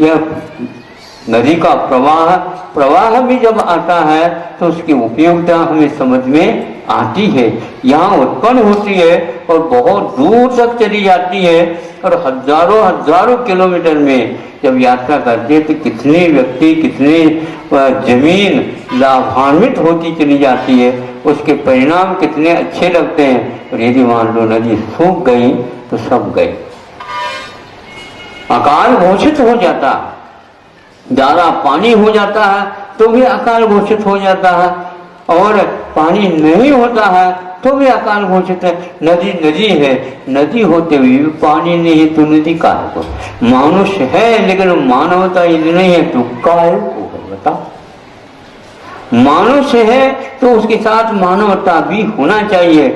यह नदी का प्रवाह भी जब आता है तो उसकी उपयोगिता हमें समझ में आती है। यहाँ उत्पन्न होती है और बहुत दूर तक चली जाती है, और हजारों हजारों किलोमीटर में जब यात्रा करते हैं तो कितने व्यक्ति, कितने जमीन लाभान्वित होती चली जाती है, उसके परिणाम कितने अच्छे लगते हैं। और यदि मान लो नदी सूख गई तो सब गए, अकाल घोषित हो जाता, ज़्यादा पानी हो जाता है तो भी अकाल घोषित हो जाता है, और पानी नहीं होता है तो भी अकाल घोषित है। नदी नदी है, नदी होते हुए भी पानी नहीं है तो नदी का है। मनुष्य है लेकिन मानवता यदि नहीं है तो काय को बताओ। मनुष्य है तो उसके साथ मानवता भी होना चाहिए।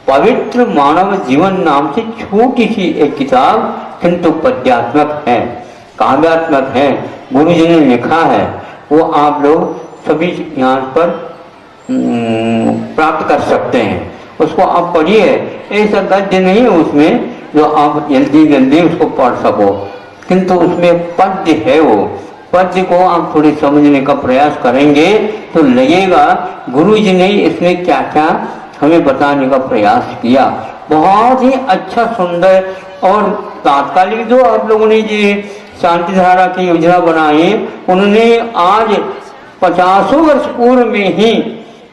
पवित्र मानव जीवन नाम से छोटी सी एक किताब, किंतु पद्यात्मक है, काव्यात्मक है, गुरु जी ने लिखा है, वो आप लोग सभी यहाँ पर प्राप्त कर सकते हैं। उसको आप पढ़िए, ऐसा गद्य नहीं है उसमें जो आप जल्दी जल्दी उसको पढ़ सको, किंतु उसमें पद्य है। वो पद्य को आप थोड़ी समझने का प्रयास करेंगे तो लगेगा गुरु जी ने इसमें क्या क्या हमें बताने का प्रयास किया। बहुत ही अच्छा, सुंदर और तात्कालिक जो आप लोगों ने ये शांति धारा की योजना बनाई, उन्होंने आज 50 वर्ष पूर्व में ही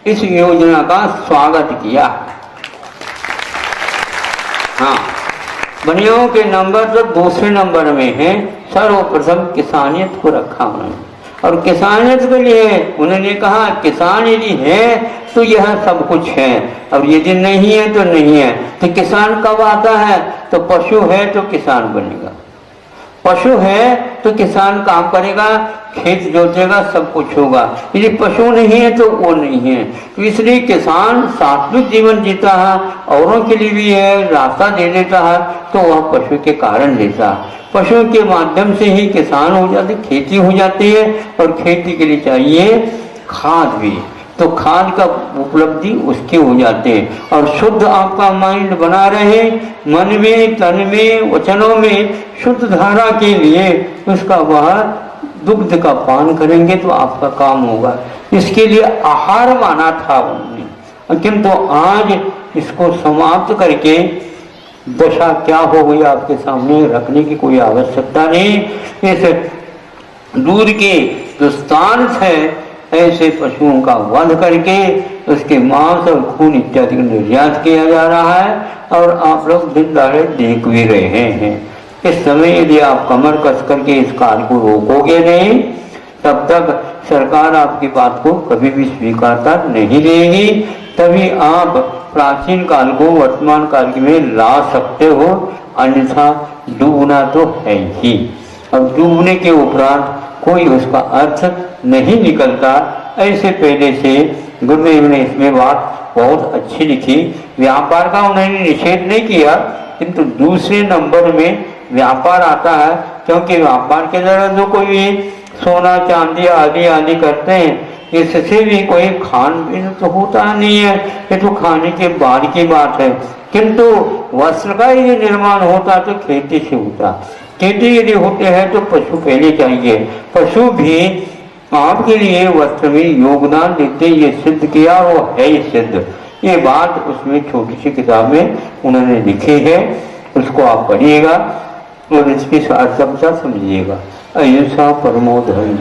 इस योजना का स्वागत किया। हाँ, बनियों के नंबर तो दूसरे नंबर में है। सर्वप्रथम किसानियत को रखा उन्होंने, और किसानियत के लिए उन्होंने कहा किसान यदि है तो यह सब कुछ है, और यदि नहीं है तो नहीं है। तो किसान कब आता है? तो पशु है तो किसान बनेगा, पशु है तो किसान काम करेगा, खेत जोतेगा, सब कुछ होगा। यदि पशु नहीं है तो वो नहीं है। तो इसलिए किसान सात्विक जीवन जीता है, औरों के लिए भी है, रास्ता दे देता है, तो वह पशु के कारण देता है। पशु के माध्यम से ही किसान हो जाते, खेती हो जाती है, और खेती के लिए चाहिए खाद भी, तो खाद का उपलब्धि उसके हो जाते हैं। और शुद्ध आपका माइंड बना रहे, मन में, तन में, वचनों में शुद्ध धारा के लिए उसका वह दुग्ध का पान करेंगे तो आपका काम होगा। इसके लिए आहार माना था उन्होंने, किंतु आज इसको समाप्त करके दशा क्या हो गई आपके सामने रखने की कोई आवश्यकता नहीं। इस दूध के जो स्थान है, ऐसे पशुओं का वध करके उसके मांस और खून इत्यादि का निर्यात किया जा रहा है, और आप लोग दिन दहाड़े देख भी रहे हैं। इस समय यदि आप कमर कस करके इस कार्य को रोकोगे नहीं, तब तक सरकार आपकी बात को कभी भी स्वीकारता नहीं देगी। तभी आप प्राचीन काल को वर्तमान काल में ला सकते हो, अन्यथा डूबना तो है ही। अब डूबने के उपरांत कोई उसका अर्थ नहीं निकलता। ऐसे पहले से गुरुदेव ने इसमें बात बहुत अच्छी लिखी। व्यापार का उन्होंने निषेध नहीं किया, किंतु दूसरे नंबर में व्यापार आता है, क्योंकि व्यापार के द्वारा जो कोई सोना चांदी आदि आदि करते हैं, इससे भी कोई खान पीन तो होता नहीं है, ये तो खाने के बाद की बात है। किंतु वस्त्र का यदि निर्माण होता तो खेती से होता। खेती यदि होते हैं तो पशु पहले चाहिए। पशु भी आपके लिए वस्त्र में योगदान देते, ये सिद्ध किया, वो है ही सिद्ध। ये बात उसमें छोटी सी किताब में उन्होंने लिखी है, उसको आप पढ़िएगा और इसकी सार्थकता समझिएगा। अहिंसा परमो धर्म।